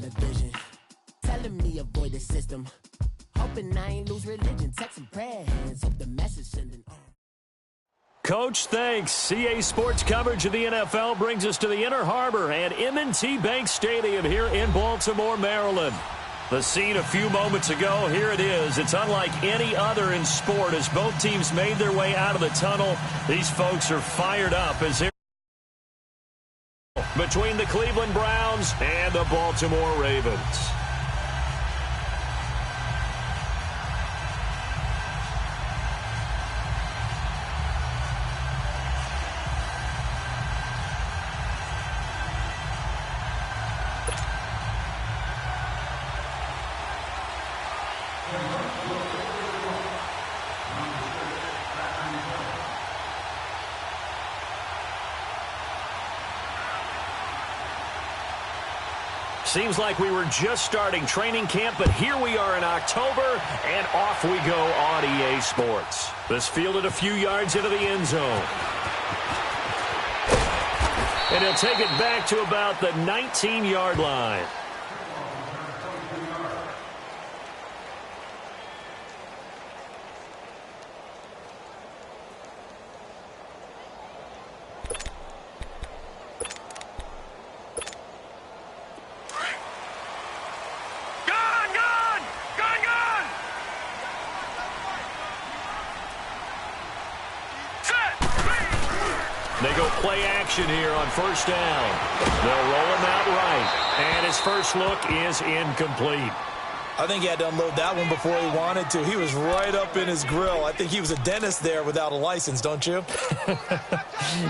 television, telling me avoid the system. Hoping I ain't lose religion. Text some prayer hands, hope the message sending. Coach, thanks. CA Sports coverage of the NFL brings us to the Inner Harbor and M&T Bank Stadium here in Baltimore, Maryland. The scene a few moments ago, here it is. It's unlike any other in sport as both teams made their way out of the tunnel. These folks are fired up as they're between the Cleveland Browns and the Baltimore Ravens. Seems like we were just starting training camp, but here we are in October, and off we go on EA Sports. This fielded a few yards into the end zone. And he'll take it back to about the 19-yard line. They go play action here on first down. They'll roll him out right. And his first look is incomplete. I think he had to unload that one before he wanted to. He was right up in his grill. I think he was a dentist there without a license, don't you?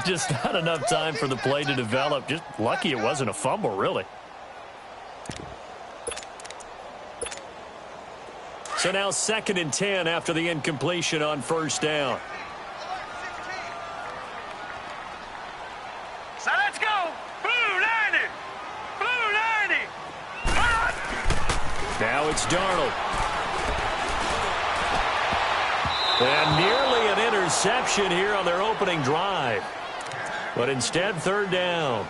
Just not enough time for the play to develop. Just lucky it wasn't a fumble, really. So now 2nd and 10 after the incompletion on first down. So let's go. Blue 90. Blue 90. Now it's Darnold. And nearly an interception here on their opening drive. But instead, 3rd down.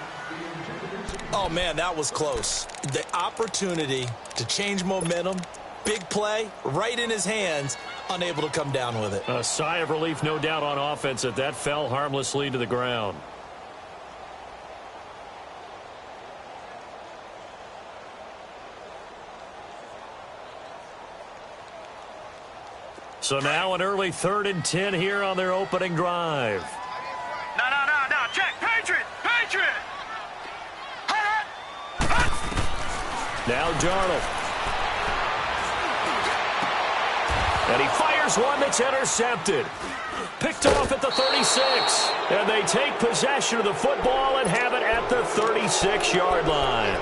Oh, man, that was close. The opportunity to change momentum, big play, right in his hands, unable to come down with it. A sigh of relief, no doubt, on offense that fell harmlessly to the ground. So now an early 3rd and 10 here on their opening drive. No. Check. Patriot. Now Darnold. And he fires one that's intercepted. Picked off at the 36. And they take possession of the football and have it at the 36-yard line.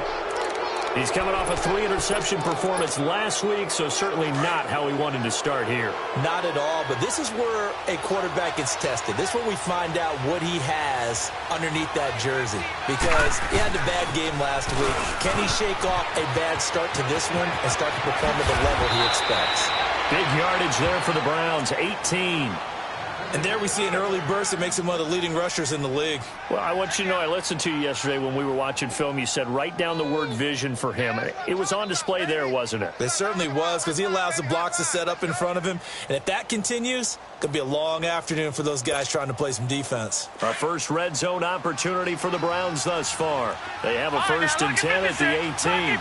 He's coming off a 3-interception performance last week, so certainly not how he wanted to start here. Not at all, but this is where a quarterback gets tested. This is where we find out what he has underneath that jersey. Because he had a bad game last week. Can he shake off a bad start to this one and start to perform at the level he expects? Big yardage there for the Browns, 18. And there we see an early burst that makes him one of the leading rushers in the league. Well, I want you to know, I listened to you yesterday when we were watching film. You said write down the word vision for him. It was on display there, wasn't it? It certainly was, because he allows the blocks to set up in front of him. And if that continues, it could be a long afternoon for those guys trying to play some defense. Our first red zone opportunity for the Browns thus far. They have a 1st and 10 at the 18.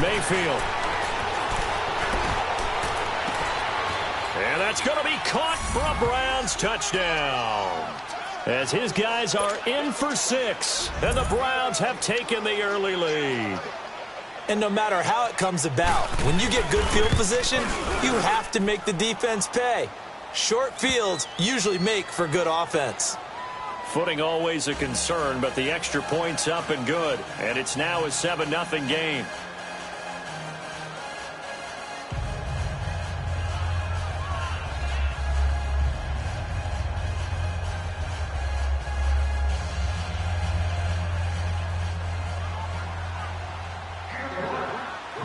Mayfield. And that's going to be caught for a Browns touchdown. As his guys are in for 6. And the Browns have taken the early lead. And no matter how it comes about, when you get good field position, you have to make the defense pay. Short fields usually make for good offense. Footing always a concern, but the extra point's up and good. And it's now a 7-0 game.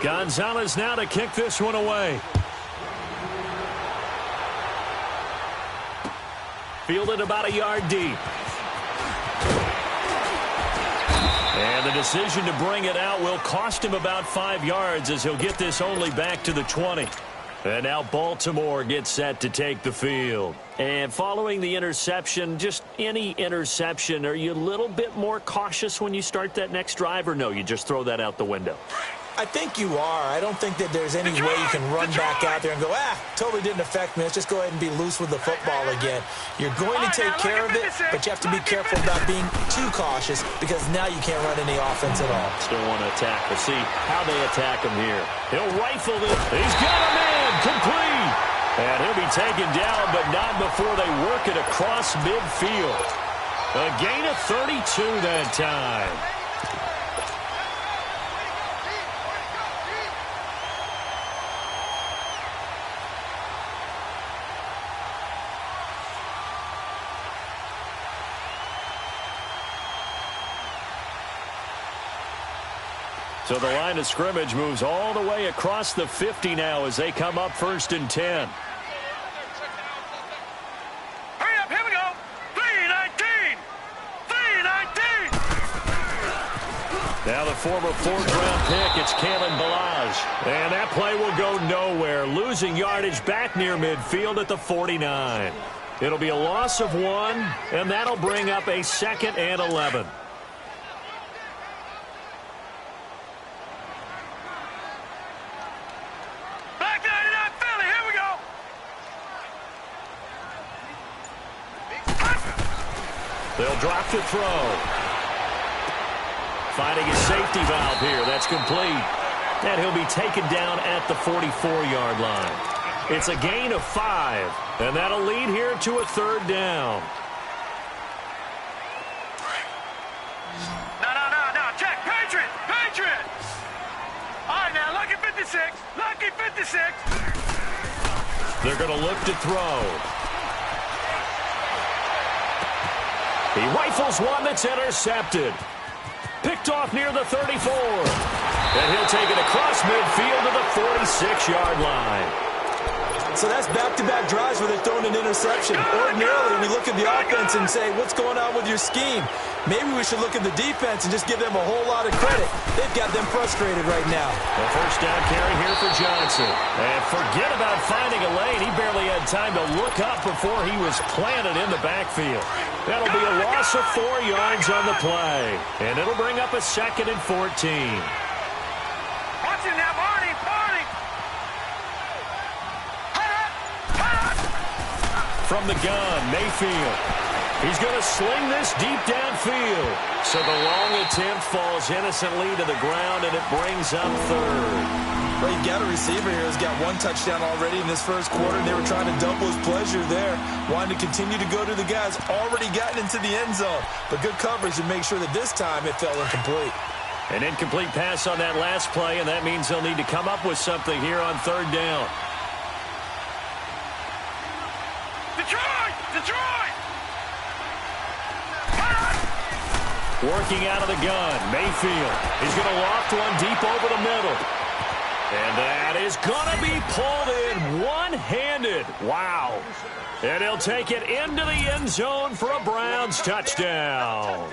Gonzalez now to kick this one away. Fielded about a yard deep. And the decision to bring it out will cost him about 5 yards as he'll get this only back to the 20. And now Baltimore gets set to take the field. And following the interception, just any interception, are you a little bit more cautious when you start that next drive, or no, you just throw that out the window? I think you are. I don't think that there's any way you can run back out there and go, totally didn't affect me. Let's just go ahead and be loose with the football again. You're going to take care of it, but you have to be careful about being too cautious because now you can't run any offense at all. Still want to attack. We'll see how they attack him here. He'll rifle this. He's got him in. Complete. And he'll be taken down, but not before they work it across midfield. A gain of 32 that time. So the line of scrimmage moves all the way across the 50 now as they come up 1st and 10. Hurry up, here we go. 3-19. 3-19. Now the former 4th-round pick, it's Kalen Balaj. And that play will go nowhere, losing yardage back near midfield at the 49. It'll be a loss of 1, and that'll bring up a 2nd and 11. They'll drop to throw. Finding a safety valve here. That's complete. And he'll be taken down at the 44-yard line. It's a gain of 5. And that'll lead here to a 3rd down. No. Check. Patriot. All right, now, lucky 56. Lucky 56. They're going to look to throw. He rifles one that's intercepted. Picked off near the 34. And he'll take it across midfield to the 46-yard line. So that's back-to-back drives where they're throwing an interception. Ordinarily, we look at the offense and say, what's going on with your scheme? Maybe we should look at the defense and just give them a whole lot of credit. They've got them frustrated right now. A 1st down carry here for Johnson. And forget about finding a lane. He barely had time to look up before he was planted in the backfield. That'll be a loss of 4 yards on the play. And it'll bring up a 2nd and 14. Watch it now, Barney. From the gun, Mayfield. He's going to sling this deep downfield. So the long attempt falls innocently to the ground, and it brings up 3rd. Well, you got a receiver here who's got 1 touchdown already in this 1st quarter, and they were trying to double his pleasure there. Wanted to continue to go to the guys already gotten into the end zone. But good coverage to make sure that this time it fell incomplete. An incomplete pass on that last play, and that means they'll need to come up with something here on 3rd down. Detroit! Working out of the gun, Mayfield. He's going to loft one deep over the middle. And that is going to be pulled in one-handed. Wow. And he'll take it into the end zone for a Browns touchdown.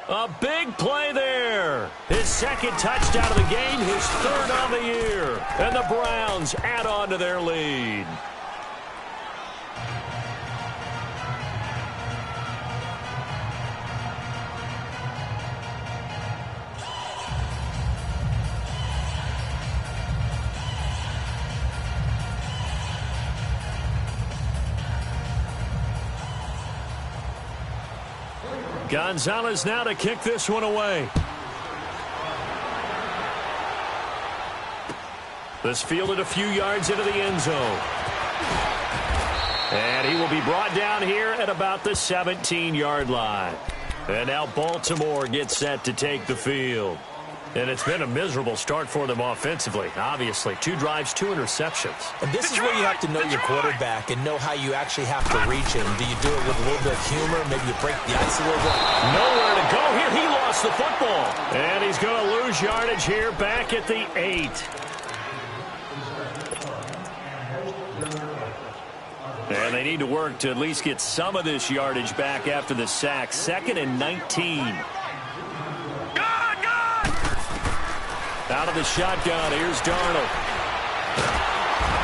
A big play there. His 2nd touchdown of the game, his 3rd on the year. And the Browns add on to their lead. Gonzalez now to kick this one away. This fielded a few yards into the end zone. And he will be brought down here at about the 17-yard line. And now Baltimore gets set to take the field. And it's been a miserable start for them offensively. Obviously, 2 drives, 2 interceptions. And this is where you have to know your quarterback and know how you actually have to reach him. Do you do it with a little bit of humor? Maybe you break the ice a little bit? Nowhere to go here. He lost the football. And he's going to lose yardage here back at the 8. And they need to work to at least get some of this yardage back after the sack. 2nd and 19. Out of the shotgun, here's Darnold.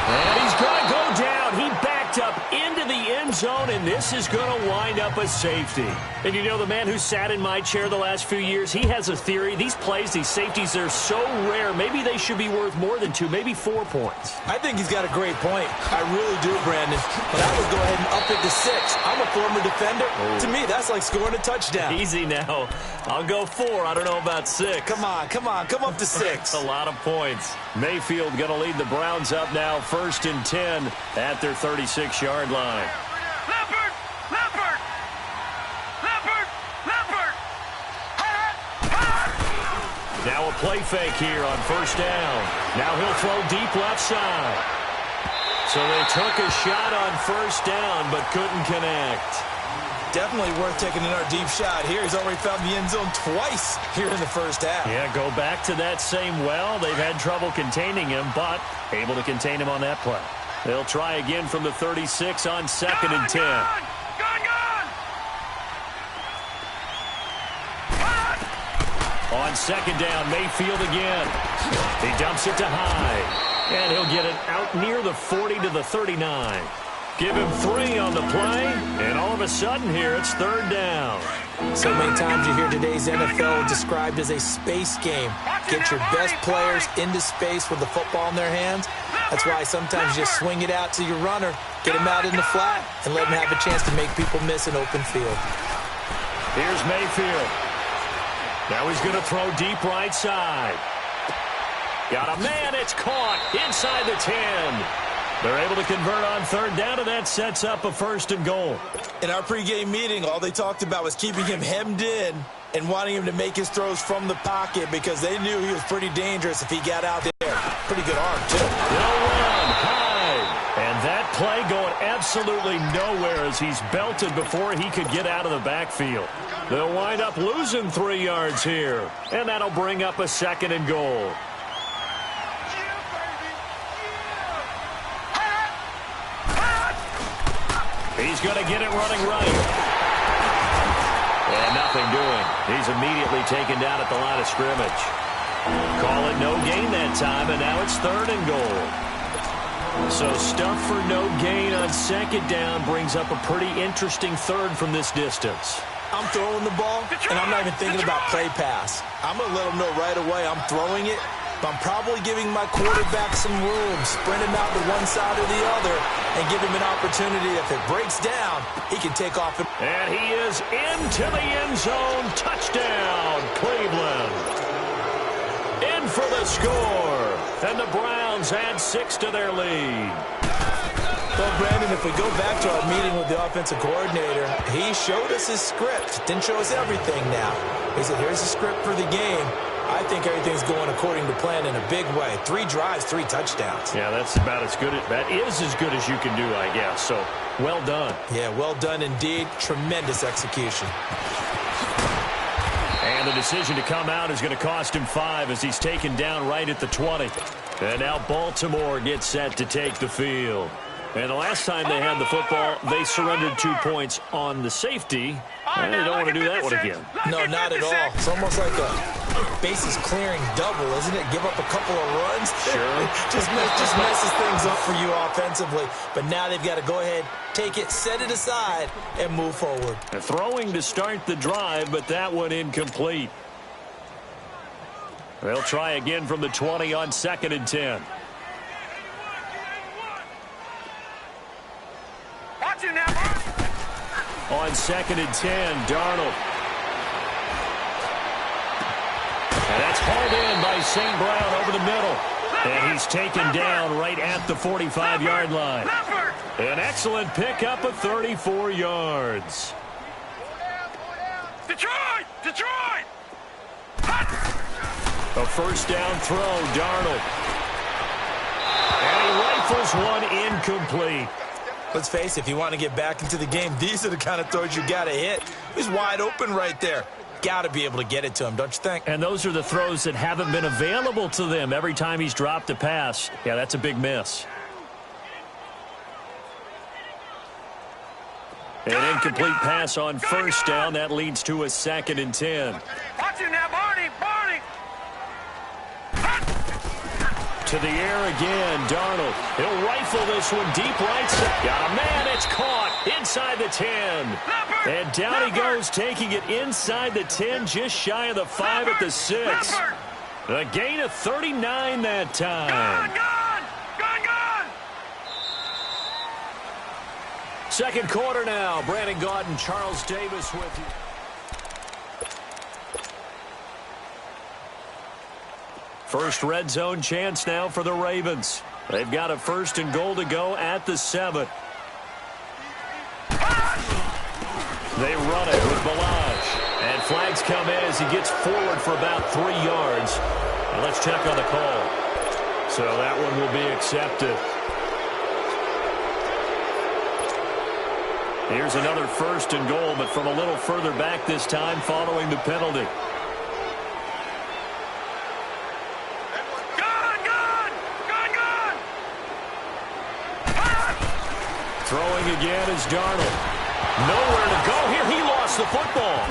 And he's going to go down. He backed up into the end zone, and this is going to wind up a safety. And you know, the man who sat in my chair the last few years, he has a theory. These plays, these safeties, they're so rare. Maybe they should be worth more than 2, maybe 4 points. I think he's got a great point. I really do, Brandon. But I would go ahead and up it to 6. I'm a former defender. Oh. To me, that's like scoring a touchdown. Easy now. I'll go 4. I don't know about 6. Come on. Come up to 6. That's a lot of points. Mayfield going to lead the Browns up now, 1st and 10 at their 36-yard line. Now a play fake here on 1st down. Now he'll throw deep left side. So they took a shot on 1st down but couldn't connect. Definitely worth taking another deep shot here. He's already found the end zone twice here in the 1st half. Yeah, go back to that same well. They've had trouble containing him, but able to contain him on that play. They'll try again from the 36 on 2nd and 10. On 2nd down, Mayfield again. He dumps it to Hyde. And he'll get it out near the 40 to the 39. Give him 3 on the play, and all of a sudden here it's 3rd down. So many times you hear today's NFL described as a space game. Get your best players into space with the football in their hands. That's why sometimes you just swing it out to your runner, get him out in the flat, and let him have a chance to make people miss an open field. Here's Mayfield. Now he's going to throw deep right side. Got a man, it's caught inside the 10. They're able to convert on 3rd down, and that sets up a 1st and goal. In our pregame meeting, all they talked about was keeping him hemmed in and wanting him to make his throws from the pocket because they knew he was pretty dangerous if he got out there. Pretty good arm, too. They'll run high. And that play going absolutely nowhere as he's belted before he could get out of the backfield. They'll wind up losing 3 yards here, and that'll bring up a 2nd and goal. He's going to get it running right. And nothing doing. He's immediately taken down at the line of scrimmage. Call it no gain that time, and now it's 3rd and goal. So stuff for no gain on 2nd down brings up a pretty interesting 3rd from this distance. I'm throwing the ball, and I'm not even thinking about play pass. I'm going to let him know right away I'm throwing it, but I'm probably giving my quarterback some room, sprint him out to one side or the other, and give him an opportunity. If it breaks down, he can take off. And he is into the end zone. Touchdown, Cleveland. In for the score. And the Browns add 6 to their lead. Well, Brandon, if we go back to our meeting with the offensive coordinator, he showed us his script. Didn't show us everything now. He said, here's the script for the game. I think everything's going according to plan in a big way. 3 drives, 3 touchdowns. Yeah, that's about as good. That is as good as you can do, I guess. So, well done. Yeah, well done indeed. Tremendous execution. And the decision to come out is going to cost him 5 as he's taken down right at the 20. And now Baltimore gets set to take the field. And the last time they had the football, they surrendered 2 points on the safety. And they don't want to do that one again. No, not at all. It's almost like a bases clearing double, isn't it? Give up a couple of runs. Sure. just messes things up for you offensively. But now they've got to go ahead, take it, set it aside, and move forward. Throwing to start the drive, but that one incomplete. They'll try again from the 20 on 2nd and 10. On 2nd and 10, Darnold. And that's hauled in by St. Brown over the middle. And he's taken down right at the 45-yard line. An excellent pickup of 34 yards. Detroit! Detroit! A 1st down throw, Darnold. And he rifles one incomplete. Let's face it, if you want to get back into the game, these are the kind of throws you got to hit. He's wide open right there. Got to be able to get it to him, don't you think? And those are the throws that haven't been available to them every time he's dropped a pass. Yeah, that's a big miss. An incomplete pass on first down. That leads to a 2nd and 10. Watch him now, Barney. Barney. To the air again, Darnold. He'll rifle this one deep right side. Got a man, it's caught inside the 10. And down he goes, taking it inside the 10, just shy of the 5 at the 6. A gain of 39 that time. Gone. Second quarter now. Brandon Gaudin, Charles Davis with you. First red zone chance now for the Ravens. They've got a 1st and goal to go at the 7. They run it with Balaj. And flags come in as he gets forward for about 3 yards. And let's check on the call. So that one will be accepted. Here's another 1st and goal, but from a little further back this time following the penalty. Throwing again is Darnold. Nowhere to go here. He lost the football.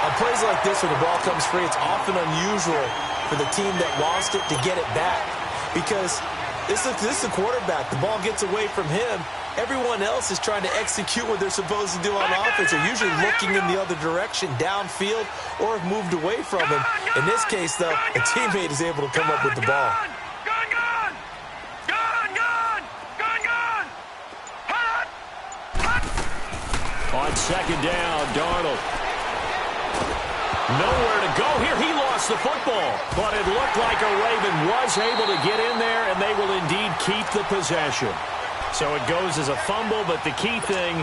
On plays like this where the ball comes free, it's often unusual for the team that lost it to get it back. Because this is the quarterback. The ball gets away from him. Everyone else is trying to execute what they're supposed to do on offense. They're usually looking in the other direction, downfield, or have moved away from him. In this case, though, a teammate is able to come up with the ball. On 2nd down, Darnold. Nowhere to go here. He lost the football. But it looked like a Raven was able to get in there, and they will indeed keep the possession. So it goes as a fumble, but the key thing,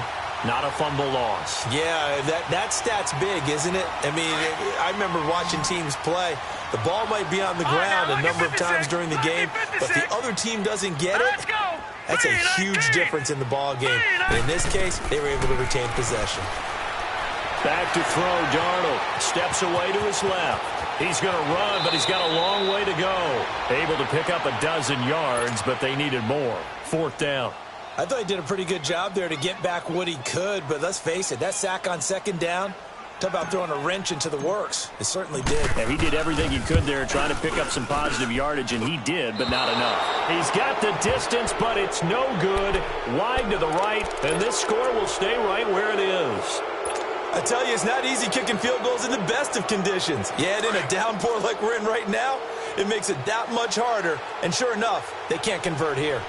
not a fumble loss. Yeah, that stat's big, isn't it? I mean, I remember watching teams play. The ball might be on the ground a number of times during the game, but the other team doesn't get it. That's a huge difference in the ball game. And in this case, they were able to retain possession. Back to throw, Darnold. Steps away to his left. He's going to run, but he's got a long way to go. Able to pick up 12 yards, but they needed more. 4th down. I thought he did a pretty good job there to get back what he could, but let's face it, that sack on 2nd down, talk about throwing a wrench into the works. It certainly did. Yeah, he did everything he could there trying to pick up some positive yardage, and he did, but not enough. He's got the distance, but it's no good. Wide to the right, and this score will stay right where it is. I tell you, it's not easy kicking field goals in the best of conditions. Yet in a downpour like we're in right now, it makes it that much harder. And sure enough, they can't convert here.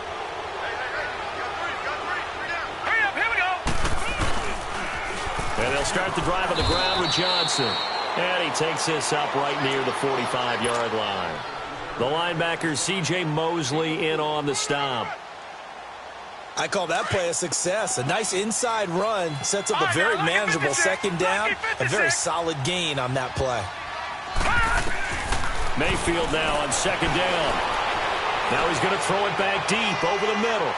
Hurry up, here we go. And they'll start the drive on the ground with Johnson. And he takes this up right near the 45-yard line. The linebacker, C.J. Mosley, in on the stop. I call that play a success. A nice inside run sets up a very manageable 2nd down. A very solid gain on that play. Mayfield now on 2nd down. Now he's going to throw it back deep over the middle.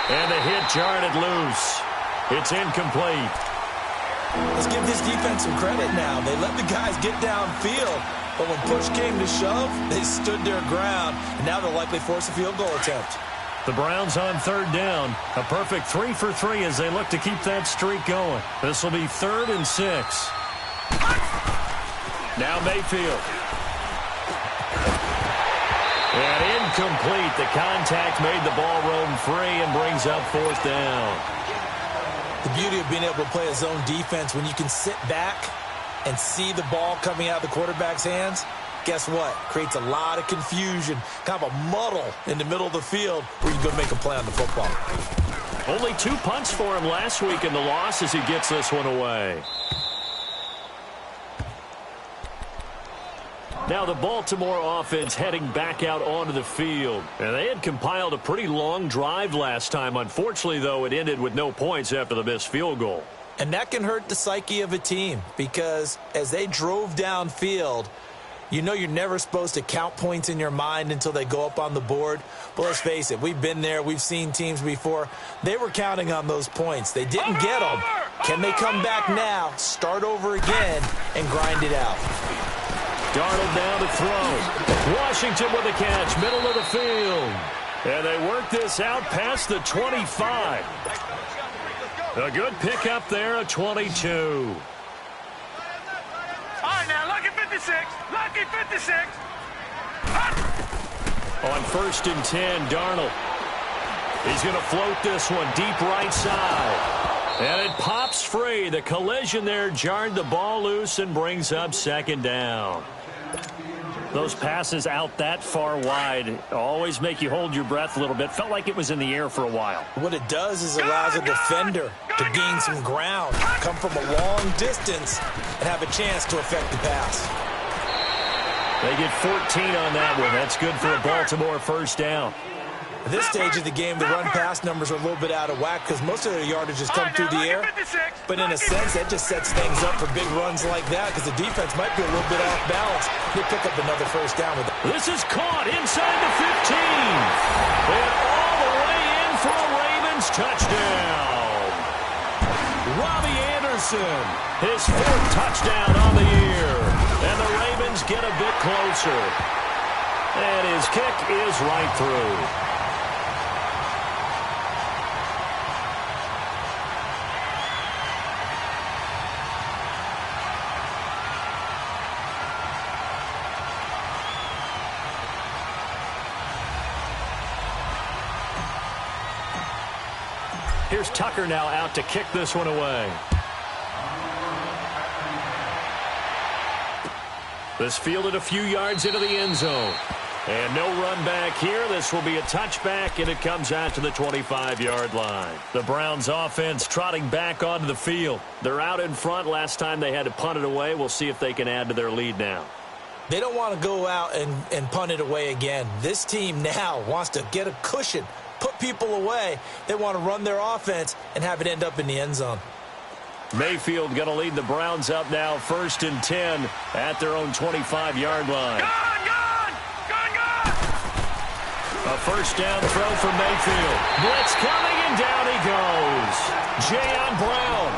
And the hit jarred it loose. It's incomplete. Let's give this defense some credit now. They let the guys get downfield. But when push came to shove, they stood their ground. And now they'll likely force a field goal attempt. The Browns on 3rd down. A perfect 3 for 3 as they look to keep that streak going. This will be 3rd and 6. Now Mayfield. And incomplete. The contact made the ball roam free and brings up 4th down. The beauty of being able to play a zone defense when you can sit back and see the ball coming out of the quarterback's hands. Guess what? Creates a lot of confusion, kind of a muddle in the middle of the field where you can go make a play on the football. Only 2 punts for him last week in the loss as he gets this one away. Now the Baltimore offense heading back out onto the field. And they had compiled a pretty long drive last time. Unfortunately, though, it ended with no points after the missed field goal. And that can hurt the psyche of a team because as they drove downfield, you know you're never supposed to count points in your mind until they go up on the board. But let's face it, we've been there. We've seen teams before. They were counting on those points. They didn't get them. Can they come back now, start over again, and grind it out? Darnold down to throw. Washington with a catch, middle of the field. And they work this out past the 25. A good pickup there, a 22. All right, now, lucky 56. Lucky 56. On 1st and 10, Darnold. He's going to float this one deep right side. And it pops free. The collision there jarred the ball loose and brings up 2nd down. Those passes out that far wide always make you hold your breath a little bit. Felt like it was in the air for a while. What it does is allows a defender to gain some ground, come from a long distance, and have a chance to affect the pass. They get 14 on that one. That's good for a Baltimore 1st down. At this stage of the game, the run-pass numbers are a little bit out of whack because most of their yardage has come through the air. But in a sense, that just sets things up for big runs like that because the defense might be a little bit off balance. They pick up another 1st down with it. This is caught inside the 15. And all the way in for a Ravens touchdown. Robbie Anderson, his 4th touchdown on the year. And the Ravens get a bit closer. And his kick is right through. Here's Tucker now out to kick this one away. This fielded a few yards into the end zone. And no run back here. This will be a touchback, and it comes out to the 25-yard line. The Browns offense trotting back onto the field. They're out in front. Last time they had to punt it away. We'll see if they can add to their lead now. They don't want to go out and punt it away again. This team now wants to get a cushion, put people away. They want to run their offense and have it end up in the end zone. Mayfield going to lead the Browns up now, 1st and 10 at their own 25-yard line. A 1st down throw for Mayfield. Blitz coming, and down he goes. Jayon Brown.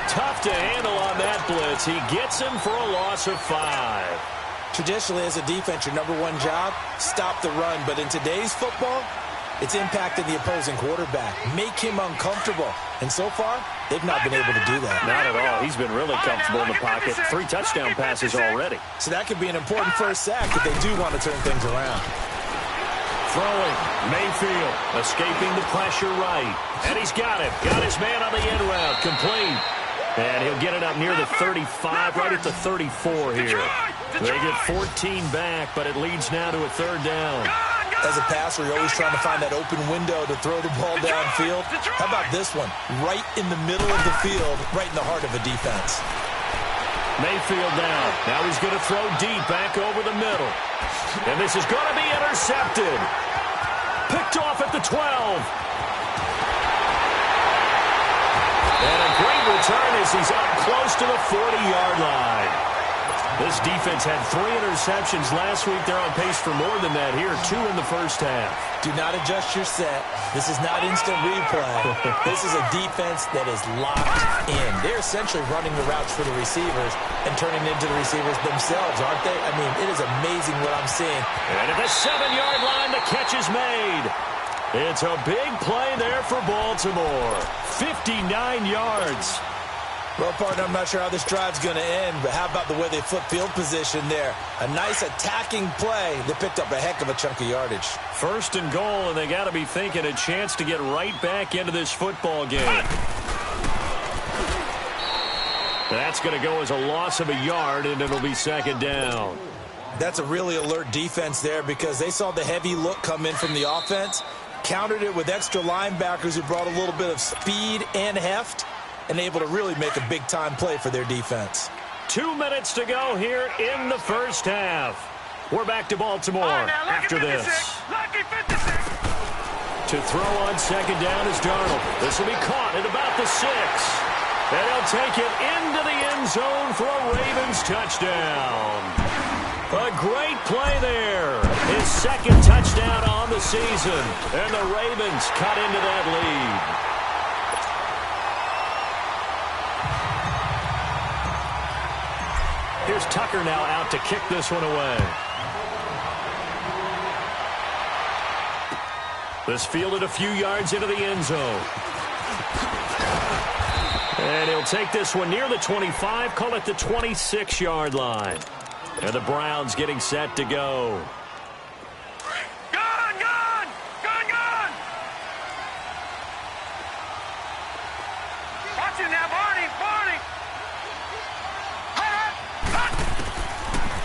Tough to handle on that blitz. He gets him for a loss of 5. Traditionally, as a defense, your number one job, stop the run. But in today's football, it's impacting the opposing quarterback. Make him uncomfortable. And so far, they've not been able to do that. Not at all. He's been really comfortable in the pocket. 3 touchdown passes already. So that could be an important 1st sack if they do want to turn things around. Throwing, Mayfield escaping the pressure right. And he's got it. Got his man on the end route. Complete. And he'll get it up near the 35, right at the 34 here. They get 14 back, but it leads now to a 3rd down. As a passer, you're always trying to find that open window to throw the ball downfield. How about this one? Right in the middle of the field, right in the heart of a defense. Mayfield down. Now he's going to throw deep back over the middle. And this is going to be intercepted. Picked off at the 12. And a great return as he's up close to the 40-yard line. This defense had 3 interceptions last week. They're on pace for more than that here. 2 in the 1st half. Do not adjust your set. This is not instant replay. This is a defense that is locked in. They're essentially running the routes for the receivers and turning into the receivers themselves, aren't they? I mean, it is amazing what I'm seeing. And at the 7-yard line, the catch is made. It's a big play there for Baltimore. 59 yards. Well, partner, I'm not sure how this drive's going to end, but how about the way they flip field position there? A nice attacking play. They picked up a heck of a chunk of yardage. 1st and goal, and they got to be thinking a chance to get right back into this football game. That's going to go as a loss of a yard, and it'll be 2nd down. That's a really alert defense there because they saw the heavy look come in from the offense, countered it with extra linebackers who brought a little bit of speed and heft, and able to really make a big-time play for their defense. 2 minutes to go here in the 1st half. We're back to Baltimore after this. To throw on 2nd down is Darnold. This will be caught at about the 6. And he'll take it into the end zone for a Ravens touchdown. A great play there. His 2nd touchdown on the season. And the Ravens cut into that lead. Here's Tucker now out to kick this one away. This fielded a few yards into the end zone. And he'll take this one near the 25, call it the 26-yard line. And the Browns getting set to go. Gone! Watch him now, Barney!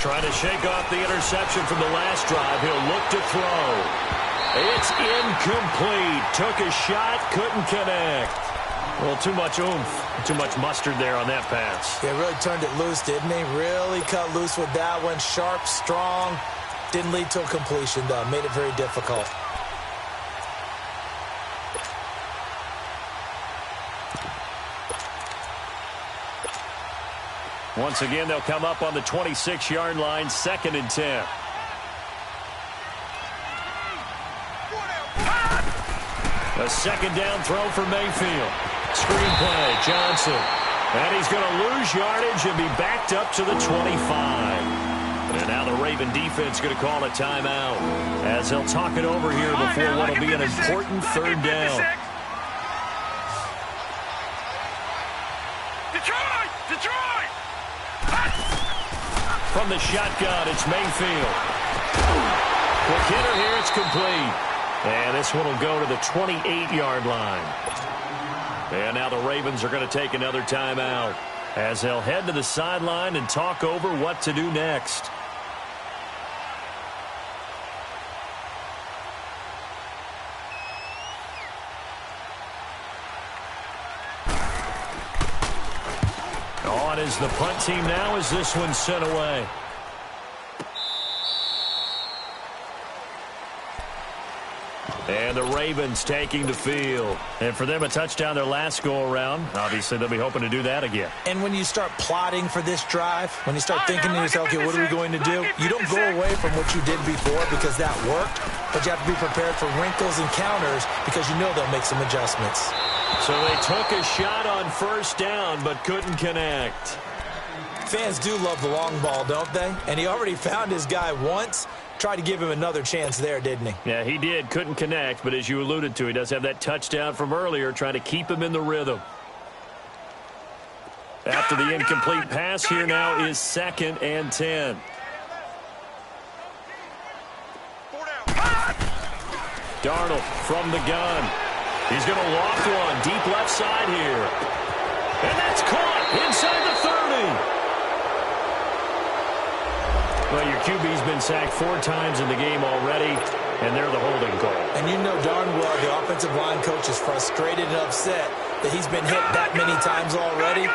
Trying to shake off the interception from the last drive. He'll look to throw. It's incomplete. Took a shot, couldn't connect. Well, too much oomph, too much mustard there on that pass. Yeah, really turned it loose, didn't he? Really cut loose with that one. Sharp, strong. Didn't lead to a completion, though. Made it very difficult. Once again, they'll come up on the 26-yard line, 2nd and 10. A second down throw for Mayfield. Screen play, Johnson. And he's going to lose yardage and be backed up to the 25. And now the Raven defense going to call a timeout as they'll talk it over here before what will be an important 3rd down. Detroit! From the shotgun, it's Mayfield. Quick hitter here, it's complete. And this one will go to the 28-yard line. And now the Ravens are going to take another timeout as they'll head to the sideline and talk over what to do next. On is the punt team now as this one's sent away. And the Ravens taking the field. And for them, a touchdown their last go-around. Obviously, they'll be hoping to do that again. And when you start plotting for this drive, when you start thinking to yourself, okay, what are we going to do? You don't go away from what you did before because that worked, but you have to be prepared for wrinkles and counters because you know they'll make some adjustments. So they took a shot on 1st down, but couldn't connect. Fans do love the long ball, don't they? And he already found his guy once. Tried to give him another chance there, didn't he? Yeah, he did. Couldn't connect, but as you alluded to, he does have that touchdown from earlier, trying to keep him in the rhythm. After the incomplete pass, here now is 2nd and 10. Darnold from the gun. He's going to loft one deep left side here. And that's caught inside the 30. Well, your QB's been sacked 4 times in the game already, and they're the holding call. And you know darn well the offensive line coach is frustrated and upset that he's been hit that many times already.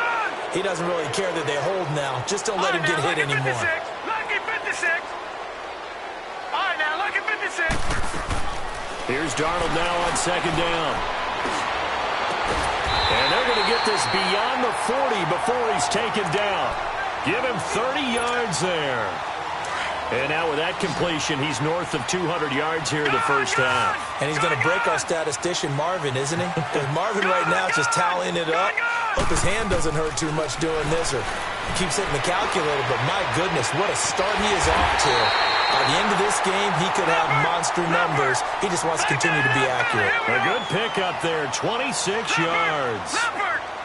He doesn't really care that they hold now. Just don't let him get hit anymore. Lucky 56. All right, now, lucky 56. Here's Darnold now on 2nd down. And they're going to get this beyond the 40 before he's taken down. Give him 30 yards there. And now with that completion, he's north of 200 yards here in the 1st half. And he's going to break our statistician, Marvin, isn't he? Because Marvin right now is just tallying it up. Hope his hand doesn't hurt too much doing this or keeps hitting the calculator. But my goodness, what a start he is off to. By the end of this game, he could have monster numbers. He just wants to continue to be accurate. A good pickup there, 26 yards.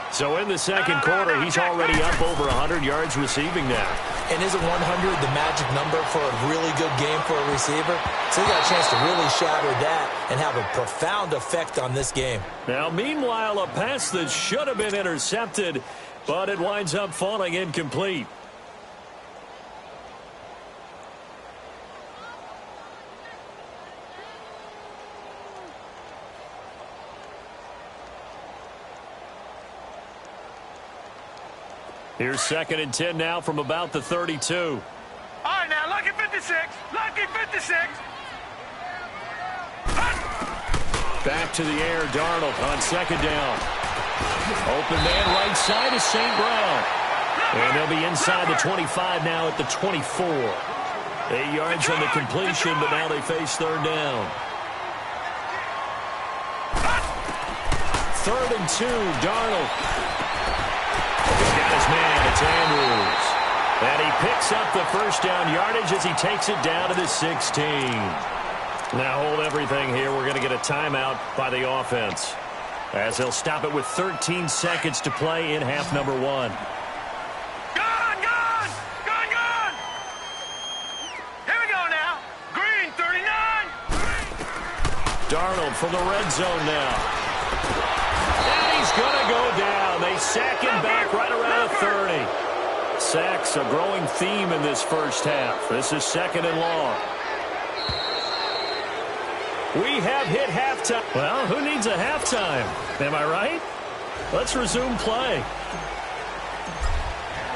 So in the 2nd quarter, he's already up over 100 yards receiving now. And isn't 100 the magic number for a really good game for a receiver? So he got a chance to really shatter that and have a profound effect on this game. Now, meanwhile, a pass that should have been intercepted, but it winds up falling incomplete. Here's 2nd and 10 now from about the 32. All right, now, lucky 56. Lucky 56. Back to the air, Darnold on 2nd down. Open man right side is St. Brown. And they'll be inside the 25 now at the 24. 8 yards on the completion, but now they face 3rd down. 3rd and 2, Darnold. He's got his man, it's Andrews. And he picks up the 1st down yardage as he takes it down to the 16. Now hold everything here. We're going to get a timeout by the offense, as they'll stop it with 13 seconds to play in half number 1. Gone! Here we go now. Green, 39. Darnold from the red zone now. And he's going to go down. They sack him back right around the 30. Sacks a growing theme in this first half. This is 2nd and long. We have hit halftime. Well, who needs a halftime? Am I right? Let's resume play.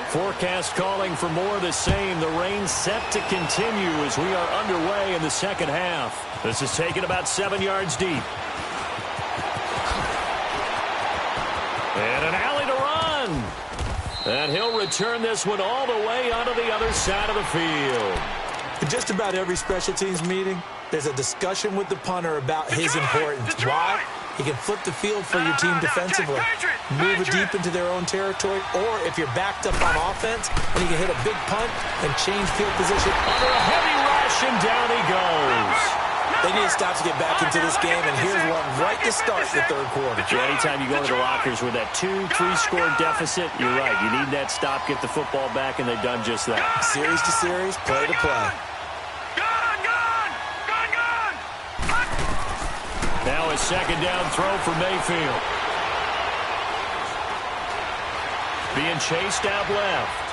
Forecast calling for more of the same. The rain set to continue as we are underway in the second half. This is taken about 7 yards deep. And an alley to run. And he'll return this one all the way onto the other side of the field. In just about every special teams meeting, there's a discussion with the punter about his importance. Why? He can flip the field for your team defensively, move it deep into their own territory, or if you're backed up on offense, and he can hit a big punt and change field position. Under a heavy rush, and down he goes. They need to stop to get back into this game, and here's one right to start the third quarter. Anytime you go to the lockers with that 2-3 score deficit, you're right. You need that stop, get the football back, and they've done just that. Series to series, play to play. Now a second down throw for Mayfield. Being chased out left.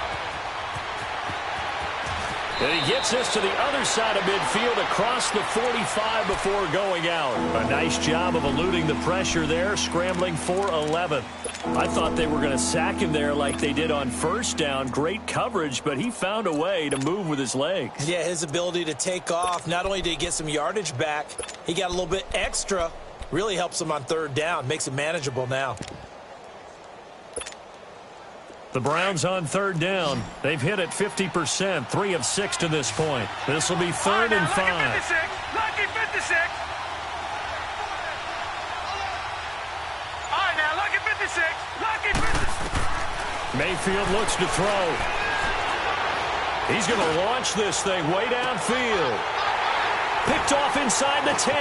And he gets this to the other side of midfield across the 45 before going out. A nice job of eluding the pressure there, scrambling for 11. I thought they were going to sack him there like they did on first down. Great coverage, but he found a way to move with his legs. Yeah, his ability to take off, not only did he get some yardage back, he got a little bit extra. Really helps him on third down, makes it manageable now. The Browns on third down. They've hit it 50%, 3 of 6 to this point. This will be 3rd and 5. Lucky 56. All right, now, lucky 56. Lucky 56. Mayfield looks to throw. He's going to launch this thing way downfield. Picked off inside the 10.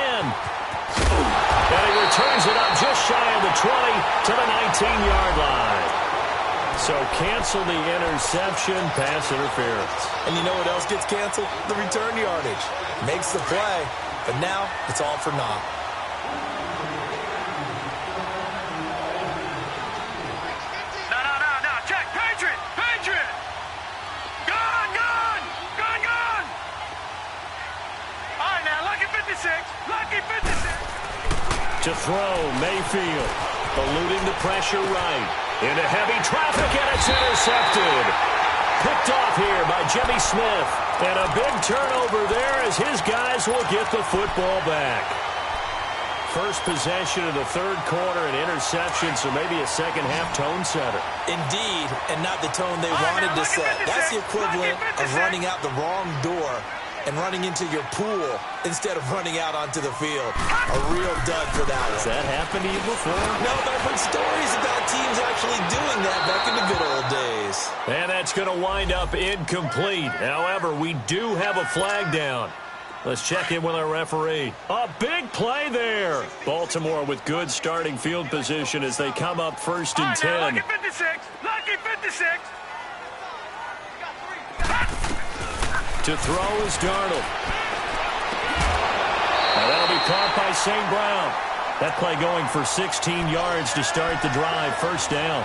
And he returns it up just shy of the 20 to the 19-yard line. So cancel the interception, pass interference. And you know what else gets canceled? The return yardage. Makes the play, but now it's all for naught. No. Check. Patriot. Gone. All right, now, lucky 56. Lucky 56. To throw, Mayfield. Eluding the pressure right. Into heavy traffic, and it's intercepted. Picked off here by Jimmy Smith. And a big turnover there as his guys will get the football back. First possession of the third quarter, an interception, so maybe a second-half tone setter. Indeed, and not the tone they wanted to set. That's the equivalent of running out the wrong door and running into your pool instead of running out onto the field. A real dud for that one. Has that happened to you before? No, but I've heard stories about teams actually doing that back in the good old days. And that's going to wind up incomplete. However, we do have a flag down. Let's check in with our referee. A big play there. Baltimore with good starting field position as they come up 1st and 10. Lucky 56. Lucky 56. To throw is Darnold. Now that'll be caught by St. Brown. That play going for 16 yards to start the drive. 1st down.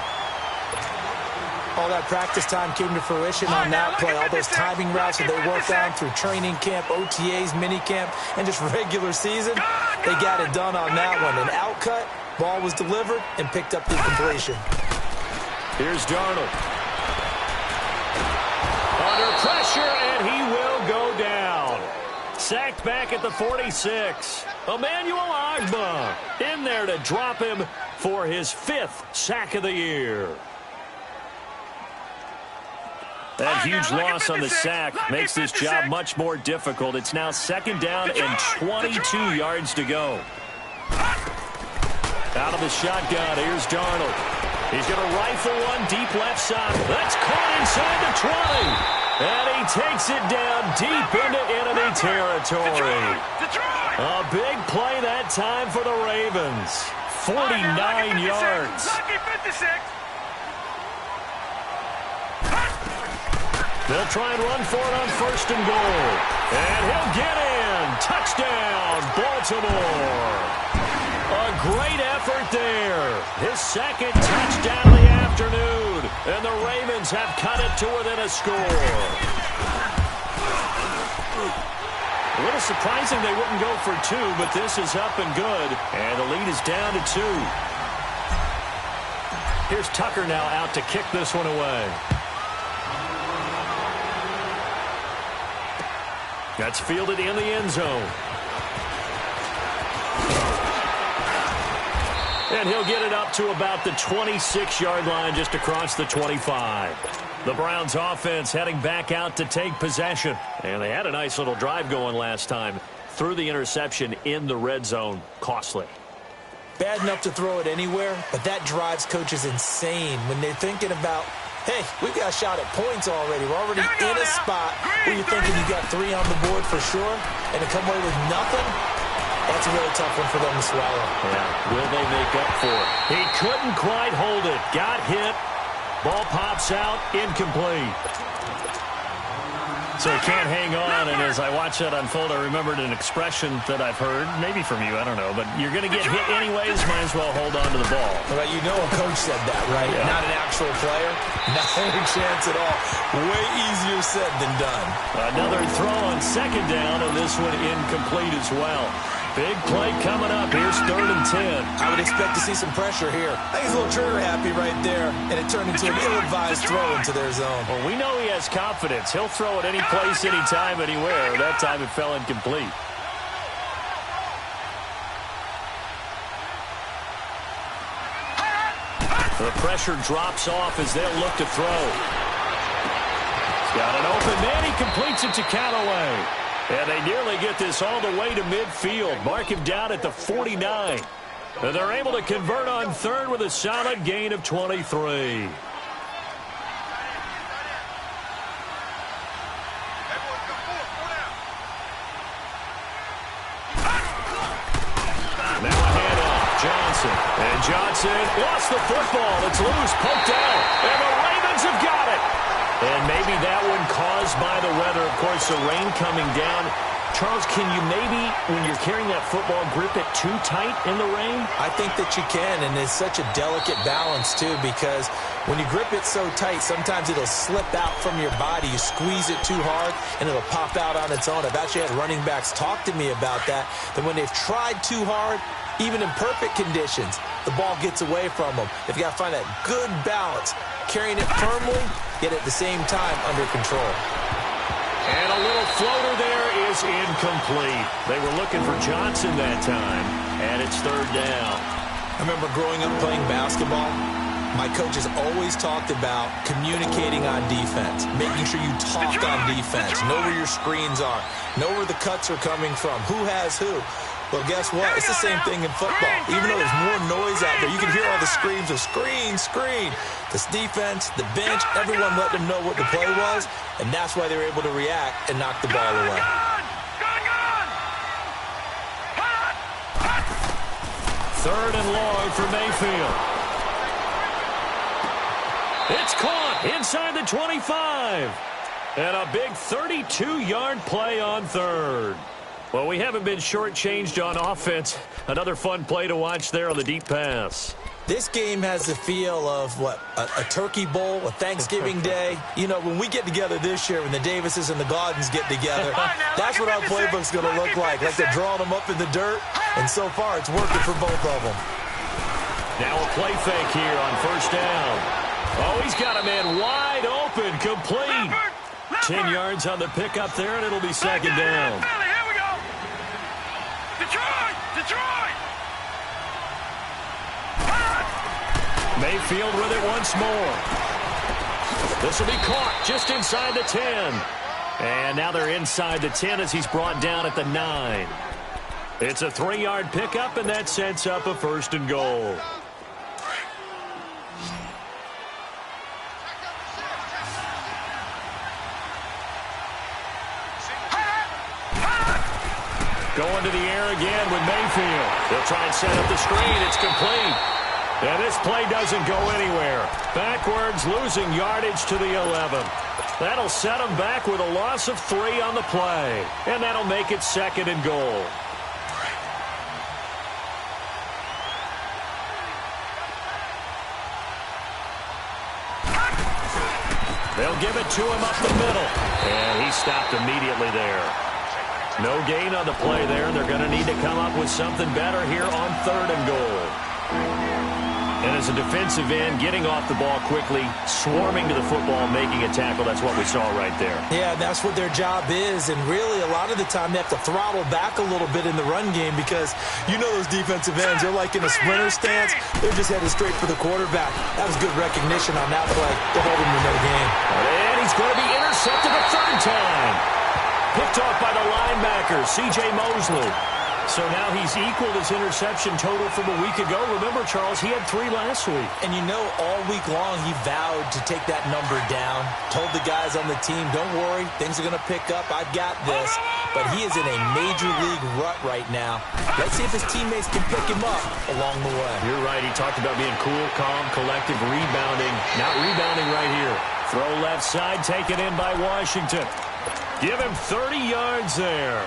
All that practice time came to fruition on that play. All those timing routes that they worked on through training camp, OTAs, minicamp, and just regular season, they got it done on that one. An outcut, ball was delivered, and picked up the completion. Here's Darnold. Under pressure, and he will go down. Sacked back at the 46. Emmanuel Ogbah in there to drop him for his 5th sack of the year. That huge loss on the sack makes this job much more difficult. It's now 2nd down and 22 yards to go. Out of the shotgun, here's Darnold. He's going to rifle one deep left side. That's caught inside the And he takes it down deep into enemy territory. A big play that time for the Ravens. 49 yards. They'll try and run for it on 1st and goal. And he'll get in. Touchdown, Baltimore. A great effort there. His 2nd touchdown of the afternoon. And the Ravens have cut it to within a score. A little surprising they wouldn't go for 2, but this is up and good. And the lead is down to 2. Here's Tucker now out to kick this one away. That's fielded in the end zone. And he'll get it up to about the 26-yard line, just across the 25. The Browns offense heading back out to take possession. And they had a nice little drive going last time. Threw the interception in the red zone. Costly. Bad enough to throw it anywhere, but that drives coaches insane when they're thinking about, hey, we've got a shot at points already. We're already in a spot where you're thinking you got 3 on the board for sure, and to come away with nothing, that's a really tough one for them to swallow. Yeah, will they make up for it? He couldn't quite hold it. Got hit. Ball pops out. Incomplete. So he can't hang on, and as I watch that unfold, I remembered an expression that I've heard, maybe from you, I don't know, but you're going to get hit anyways, might as well hold on to the ball. Well, you know a coach said that, right? Yeah. Not an actual player. Not any chance at all. Way easier said than done. Another throw on 2nd down, and this one incomplete as well. Big play coming up. Here's 3rd and 10. I would expect to see some pressure here. I think he's a little trigger happy right there, and it turned into an ill-advised throw into their zone. Well, we know he has confidence. He'll throw it any place, anytime, anywhere. That time it fell incomplete. The pressure drops off as they'll look to throw. He's got an open man. He completes it to Callaway. And they nearly get this all the way to midfield. Mark him down at the 49. And they're able to convert on 3rd with a solid gain of 23. Now a handoff. Johnson. And Johnson lost the football. It's loose. Poked out. And the Ravens have got it. And maybe that one caused by the weather. Of course, the rain coming down. Charles, can you maybe, when you're carrying that football, grip it too tight in the rain? I think that you can, and it's such a delicate balance, too, because when you grip it so tight, sometimes it'll slip out from your body. You squeeze it too hard, and it'll pop out on its own. I've actually had running backs talk to me about that when they've tried too hard, even in perfect conditions, the ball gets away from them. They've got to find that good balance, carrying it firmly, yet at the same time under control. And a little floater there is incomplete. They were looking for Johnson that time, and it's 3rd down. I remember growing up playing basketball. My coaches always talked about communicating on defense, making sure you talk on defense, know where your screens are, know where the cuts are coming from, who has who. Well, guess what? It's the same thing in football. Even though there's more noise out there, you can hear all the screams of screen, screen. This defense, the bench, everyone let them know what the play was, and that's why they were able to react and knock the ball away. 3rd and long for Mayfield. It's caught inside the 25. And a big 32-yard play on 3rd. Well, we haven't been shortchanged on offense. Another fun play to watch there on the deep pass. This game has the feel of, a turkey bowl, a Thanksgiving day. You know, when we get together this year, when the Davises and the Gaudens get together, that's what our playbook's going to look like they're drawing them up in the dirt, and so far it's working for both of them. Now a play fake here on 1st down. Oh, he's got a man wide open, complete. 10 yards on the pickup there, and it'll be 2nd down. Detroit! Mayfield with it once more. This will be caught just inside the 10. And now they're inside the 10 as he's brought down at the 9. It's a 3-yard pickup, and that sets up a 1st and goal. Going to the air again with Mayfield. They'll try and set up the screen. It's complete. And this play doesn't go anywhere. Backwards, losing yardage to the 11. That'll set them back with a loss of 3 on the play. And that'll make it 2nd and goal. They'll give it to him up the middle. And he stopped immediately there. No gain on the play there. They're going to need to come up with something better here on 3rd and goal. And as a defensive end, getting off the ball quickly, swarming to the football, making a tackle, that's what we saw right there. Yeah, that's what their job is. And really, a lot of the time, they have to throttle back a little bit in the run game because you know those defensive ends, they're like in a sprinter stance. They're just headed straight for the quarterback. That was good recognition on that play to hold him to no gain. And he's going to be intercepted a 3rd time. Picked off by the linebacker, C.J. Mosley. So now he's equaled his interception total from a week ago. Remember, Charles, he had 3 last week. And you know, all week long he vowed to take that number down. Told the guys on the team, don't worry, things are going to pick up. I've got this. But he is in a major league rut right now. Let's see if his teammates can pick him up along the way. You're right. He talked about being cool, calm, collective, rebounding. Not rebounding right here. Throw left side, taken in by Washington. Give him 30 yards there.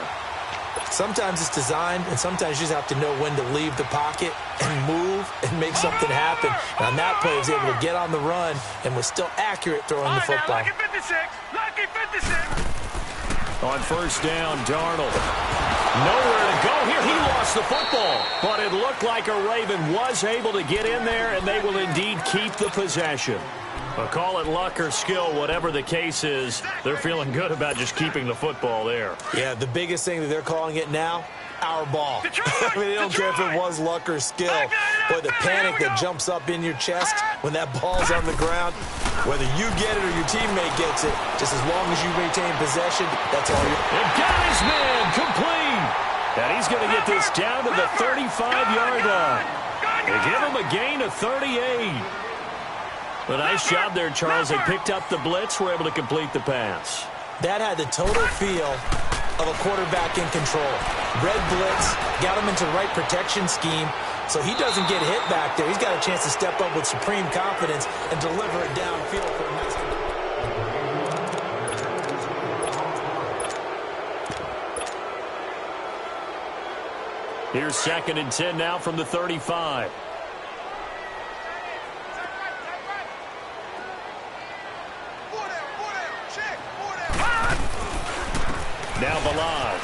Sometimes it's designed, and sometimes you just have to know when to leave the pocket and move and make something happen. And on that play, he was able to get on the run and was still accurate throwing the football. Lucky 56. Lucky 56. On 1st down, Darnold. Nowhere to go here. He lost the football. But it looked like a Raven was able to get in there, and they will indeed keep the possession. Well, call it luck or skill, whatever the case is, they're feeling good about just keeping the football there. Yeah, the biggest thing that they're calling it now, our ball. I mean, they don't care if it was luck or skill. Boy, the panic that jumps up in your chest when that ball's on the ground, whether you get it or your teammate gets it, just as long as you maintain possession, that's all you... And got his man complete. And he's going to get this down to the 35-yard line. They give him a gain of 38. A nice job there, Charles. They picked up the blitz, were able to complete the pass. That had the total feel of a quarterback in control. Red blitz, got him into the right protection scheme, so he doesn't get hit back there. He's got a chance to step up with supreme confidence and deliver it downfield for a nice. Here's 2nd and 10 now from the 35. Now Balaj.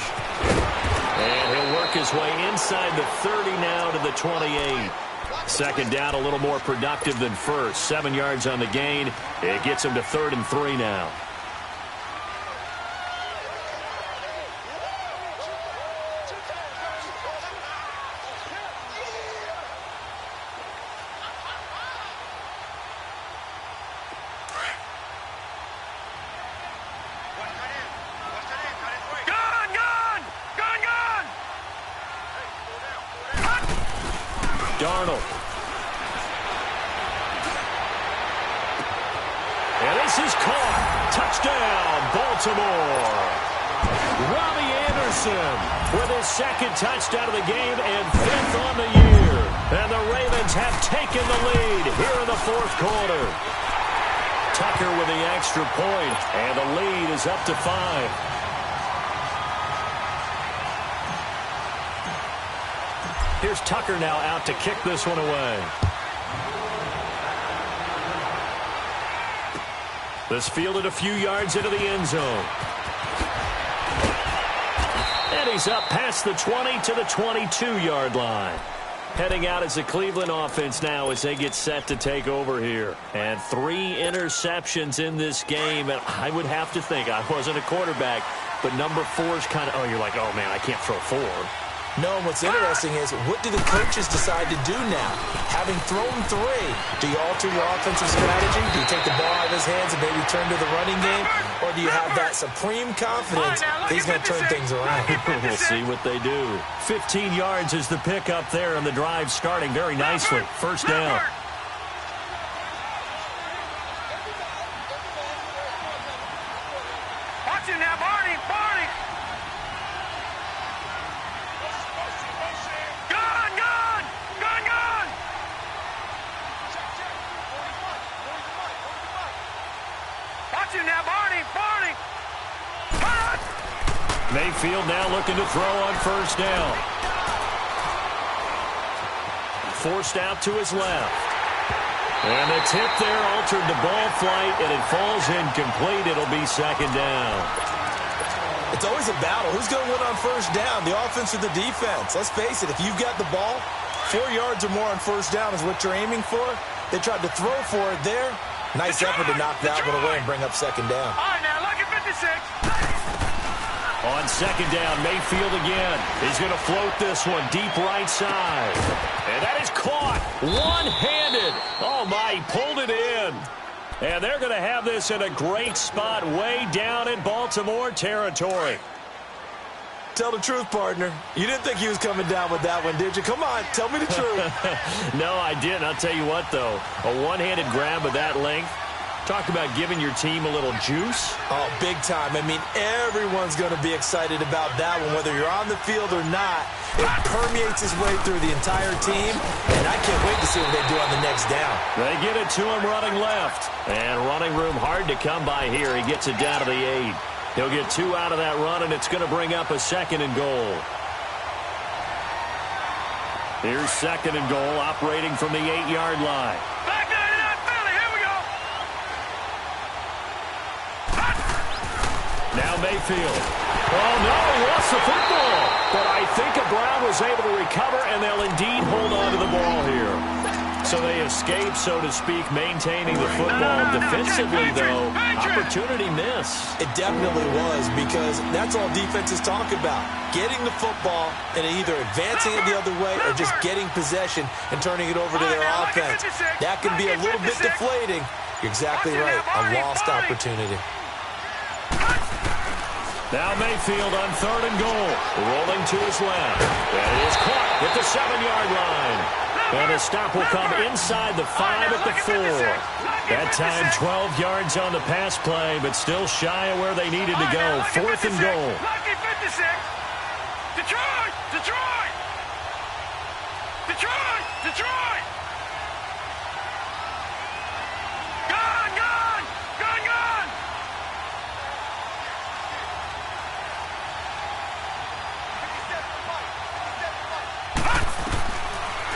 And he'll work his way inside the 30 now to the 28. 2nd down, a little more productive than 1st. 7 yards on the gain. It gets him to 3rd and 3 now. Darnold. And this is caught. Touchdown, Baltimore. Robbie Anderson with his 2nd touchdown of the game and 5th on the year. And the Ravens have taken the lead here in the 4th quarter. Tucker with the extra point, and the lead is up to 5. Here's Tucker now out to kick this one away. This fielded a few yards into the end zone. And he's up past the 20 to the 22-yard line. Heading out as the Cleveland offense now as they get set to take over here. And 3 interceptions in this game. And I would have to think, I wasn't a quarterback, but number 4 is kind of, oh, you're like, oh, man, I can't throw 4. No, and what's interesting is, what do the coaches decide to do now? Having thrown 3, do you alter your offensive strategy? Do you take the ball out of his hands and maybe turn to the running game? Or do you have that supreme confidence that he's going to turn things around? We'll see what they do. 15 yards is the pickup there, and the drive starting very nicely. 1st down. Watch it now, Barney. Barney. Mayfield now looking to throw on first down. Forced out to his left. And the tip there altered the ball flight, and it falls incomplete. It'll be second down. It's always a battle. Who's going to win on first down, the offense or the defense? Let's face it, if you've got the ball, 4 yards or more on first down is what you're aiming for. They tried to throw for it there. Nice effort to knock that one away and bring up second down. All right, now look at 56. On second down, Mayfield again. He's going to float this one deep right side. And that is caught one-handed. Oh, my, he pulled it in. And they're going to have this in a great spot way down in Baltimore territory. Tell the truth, partner. You didn't think he was coming down with that one, did you? Come on, tell me the truth. No, I didn't. I'll tell you what, though. A one-handed grab of that length. Talk about giving your team a little juice. Oh, big time. I mean, everyone's going to be excited about that one, whether you're on the field or not. It permeates its way through the entire team, and I can't wait to see what they do on the next down. They get it to him running left. And running room hard to come by here. He gets it down to the 8. He'll get 2 out of that run, and it's going to bring up a second and goal. Here's second and goal, operating from the 8-yard line. Back to that Philly. Here we go. Now Mayfield. Oh, no, he lost the football. But I think Brown was able to recover, and they'll indeed hold on to the ball here. So they escape, so to speak, maintaining the football. Defensively, though, opportunity miss. It definitely was, because that's all defenses talk about. Getting the football and either advancing it the other way or just getting possession and turning it over to their offense. That can be a little bit deflating. You're exactly right. A lost opportunity. Now Mayfield on third and goal. Rolling to his left. And it is caught at the 7-yard line. And a stop will come inside the 5 at the 4. That time 12 yards on the pass play, but still shy of where they needed to go. Fourth and goal. Detroit! Detroit! Detroit! Detroit! Gone! Gone! Gone! Gone!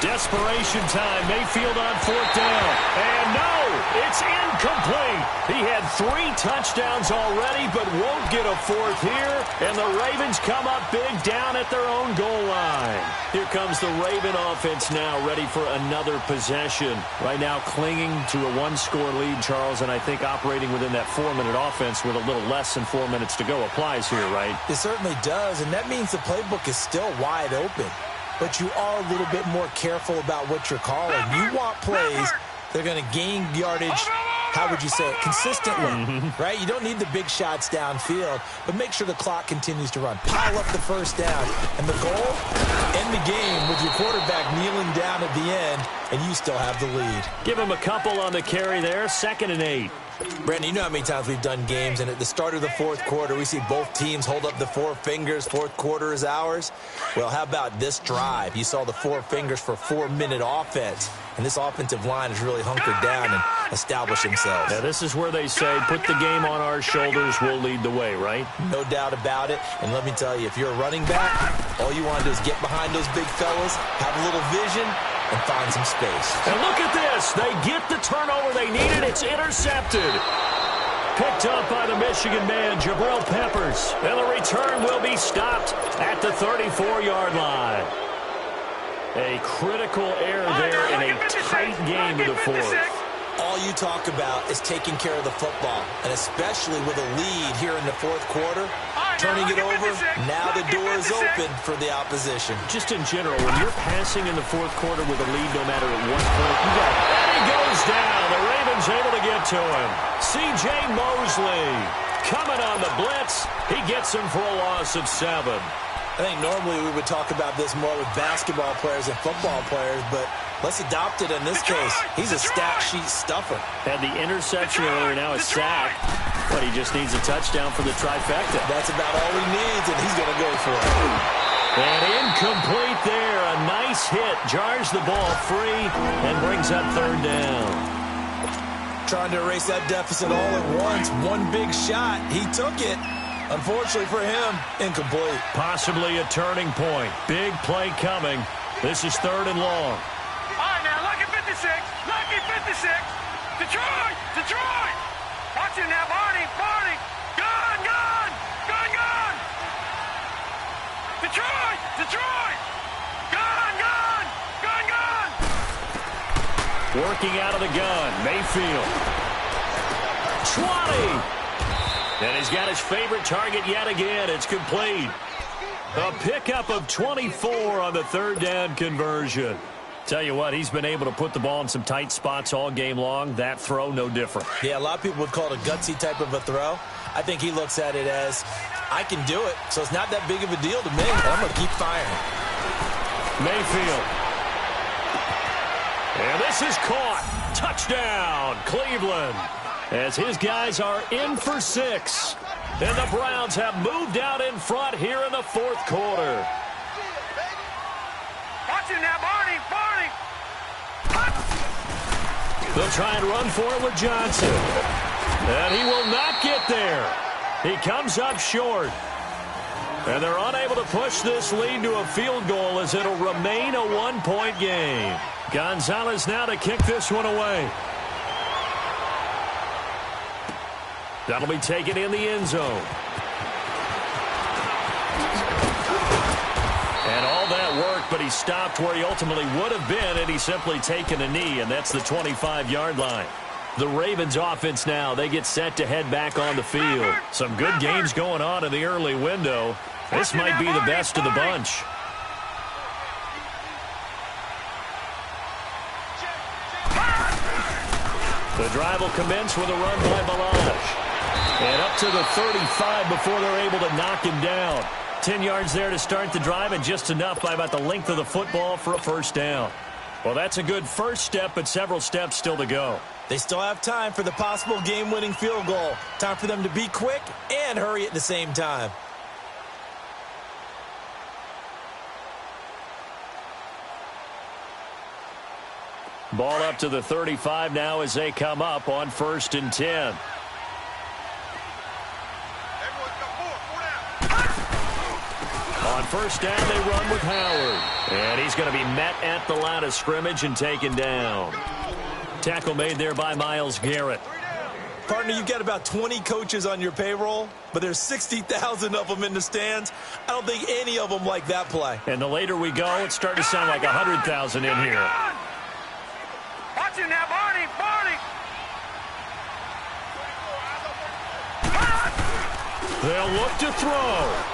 Desperation time. Mayfield on fourth down. And no, it's incomplete. He had 3 touchdowns already, but won't get a fourth here. And the Ravens come up big down at their own goal line. Here comes the Raven offense now, ready for another possession. Right now clinging to a 1-score lead, Charles, and I think operating within that 4-minute offense with a little less than 4 minutes to go applies here, right? It certainly does, and that means the playbook is still wide open. But you are a little bit more careful about what you're calling. You want plays that are going to gain yardage, how would you say it, consistently, right? You don't need the big shots downfield, but make sure the clock continues to run. Pile up the first down. And the goal, end the game with your quarterback kneeling down at the end, and you still have the lead. Give him a couple on the carry there, 2nd and 8. Brandon, you know how many times we've done games, and at the start of the fourth quarter, we see both teams hold up the 4 fingers, fourth quarter is ours. Well, how about this drive? You saw the 4 fingers for 4-minute offense, and this offensive line has really hunkered down and established themselves. Now, this is where they say, put the game on our shoulders, we'll lead the way, right? No doubt about it, and let me tell you, if you're a running back, all you want to do is get behind those big fellas, have a little vision, and find some space. And look at this. They get the turnover they needed. It's intercepted. Picked up by the Michigan man, Jabril Peppers. And the return will be stopped at the 34-yard line. A critical error there in a tight game to the 4th. All you talk about is taking care of the football, and especially with a lead here in the 4th quarter, turning it over, now the door is open for the opposition. Just in general, when you're passing in the 4th quarter with a lead, no matter at what point, you got it. And he goes down. The Ravens able to get to him. C.J. Mosley coming on the blitz. He gets him for a loss of 7. I think normally we would talk about this more with basketball players and football players, but let's adopt it in this case. He's a stat sheet stuffer. Had the interception earlier, now a sack. But he just needs a touchdown for the trifecta. That's about all he needs, and he's going to go for it. And incomplete there. A nice hit. Jars the ball free and brings up 3rd down. Trying to erase that deficit all at once. One big shot. He took it. Unfortunately for him, incomplete. Possibly a turning point. Big play coming. This is 3rd and long. All right, now, lucky 56. Lucky 56. Detroit! Detroit! Watch him now, Barney! Barney! Gun! Gun! Gun! Gun! Detroit! Detroit! Gun! Gun! Gun! Gun! Working out of the gun. Mayfield. 20! And he's got his favorite target yet again. It's complete. A pickup of 24 on the 3rd down conversion. Tell you what, he's been able to put the ball in some tight spots all game long. That throw, no different. Yeah, a lot of people would call it a gutsy type of a throw. I think he looks at it as, I can do it, so it's not that big of a deal to me. I'm going to keep firing. Mayfield. And this is caught. Touchdown, Cleveland. As his guys are in for 6. And the Browns have moved out in front here in the 4th quarter. Watch him now, Barney! Barney! They'll try and run for it with Johnson. And he will not get there. He comes up short. And they're unable to push this lead to a field goal as it'll remain a 1-point game. Gonzalez now to kick this one away. That'll be taken in the end zone. And all that work, but he stopped where he ultimately would have been had he simply taken a knee, and that's the 25-yard line. The Ravens offense now, they get set to head back on the field. Some good games going on in the early window. This might be the best of the bunch. The drive will commence with a run by Balaj. And up to the 35 before they're able to knock him down. 10 yards there to start the drive, and just enough by about the length of the football for a 1st down. Well, that's a good first step, but several steps still to go. They still have time for the possible game-winning field goal. Time for them to be quick and hurry at the same time. Ball up to the 35 now as they come up on 1st and 10. On 1st down, they run with Howard. And he's going to be met at the line of scrimmage and taken down. Tackle made there by Myles Garrett. Partner, you've got about 20 coaches on your payroll, but there's 60,000 of them in the stands. I don't think any of them like that play. And the later we go, it's starting to sound like 100,000 in here. Watch him now, Barney! Barney! They'll look to throw.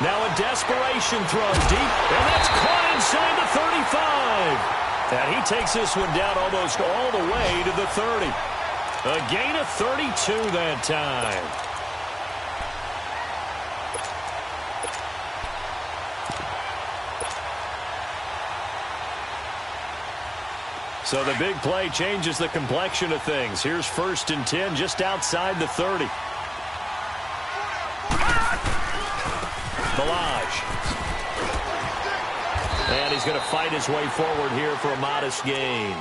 Now a desperation throw deep, and that's caught inside the 35. And he takes this one down almost all the way to the 30. A gain of 32 that time. So the big play changes the complexion of things. Here's 1st and 10 just outside the 30. Balaj. And he's going to fight his way forward here for a modest gain.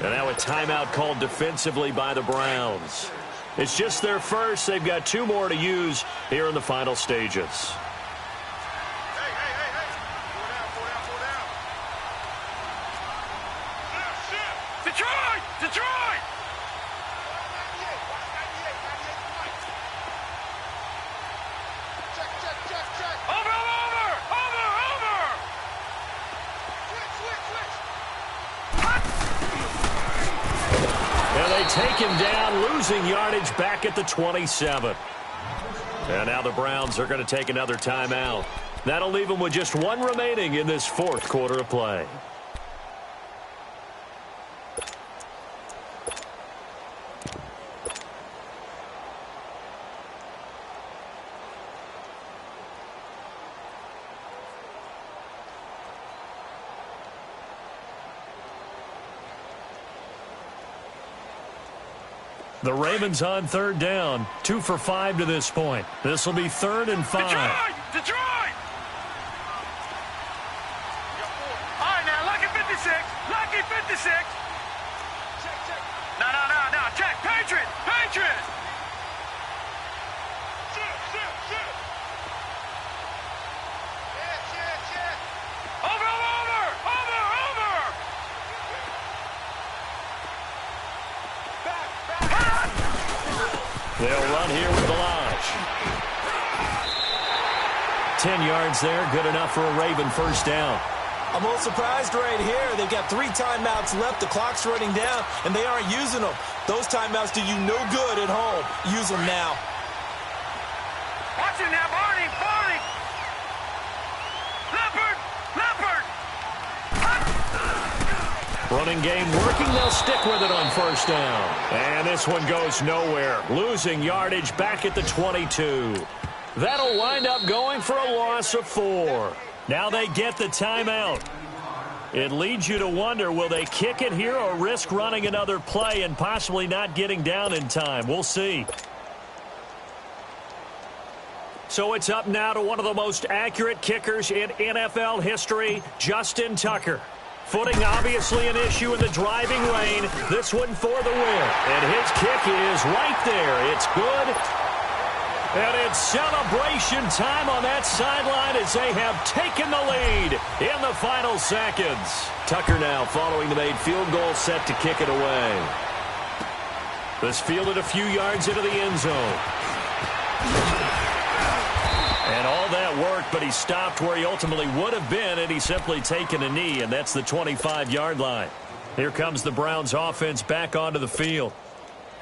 And now a timeout called defensively by the Browns. It's just their first. They've got 2 more to use here in the final stages. Detroit! Detroit! Take him down, losing yardage back at the 27. And now the Browns are going to take another timeout. That'll leave them with just 1 remaining in this 4th quarter of play. The Ravens on 3rd down. 2 for 5 to this point. This will be 3rd and 5. Detroit! Detroit! All right, now, lucky 56. Lucky 56. No. Check. Patriot! Patriot! 10 yards there, good enough for a Raven first down. I'm a little surprised right here. They've got 3 timeouts left. The clock's running down, and they aren't using them. Those timeouts do you no good at home. Use them now. Watch it now, Barney, Barney. Leopard, Leopard. Running game working. They'll stick with it on first down. And this one goes nowhere. Losing yardage back at the 22. That'll wind up going for a loss of 4. Now they get the timeout. It leads you to wonder, will they kick it here or risk running another play and possibly not getting down in time? We'll see. So it's up now to one of the most accurate kickers in NFL history, Justin Tucker. Footing obviously an issue in the driving rain. This one for the win. And his kick is right there. It's good. And it's celebration time on that sideline as they have taken the lead in the final seconds. Tucker now following the made field goal, set to kick it away. This fielded a few yards into the end zone. And all that worked, but he stopped where he ultimately would have been, and he's simply taken a knee, and that's the 25-yard line. Here comes the Browns offense back onto the field.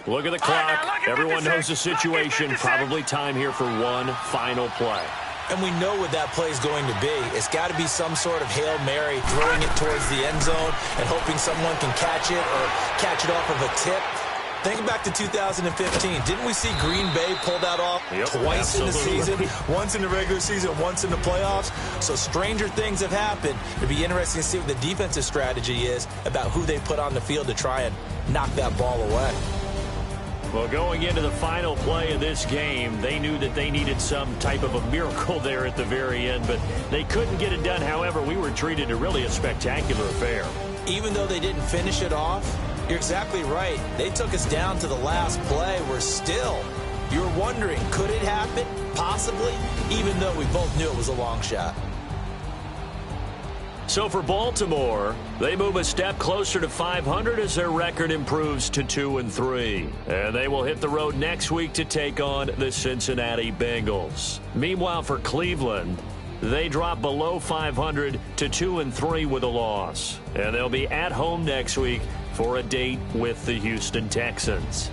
Look at the clock. Everyone knows the situation. Probably time here for one final play. And we know what that play is going to be. It's got to be some sort of Hail Mary, throwing it towards the end zone and hoping someone can catch it or catch it off of a tip. Think back to 2015. Didn't we see Green Bay pull that off twice in the season? Once in the regular season, once in the playoffs. So stranger things have happened. It'd be interesting to see what the defensive strategy is about who they put on the field to try and knock that ball away. Well, going into the final play of this game, they knew that they needed some type of a miracle there at the very end, but they couldn't get it done. However, we were treated to really a spectacular affair. Even though they didn't finish it off, you're exactly right. They took us down to the last play. We're still, you're wondering, could it happen? Possibly, even though we both knew it was a long shot. So for Baltimore, they move a step closer to 500 as their record improves to 2-3. And they will hit the road next week to take on the Cincinnati Bengals. Meanwhile, for Cleveland, they drop below 500 to 2-3 with a loss. And they'll be at home next week for a date with the Houston Texans.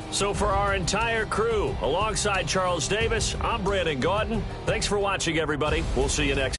So for our entire crew, alongside Charles Davis, I'm Brandon Gaudin. Thanks for watching, everybody. We'll see you next.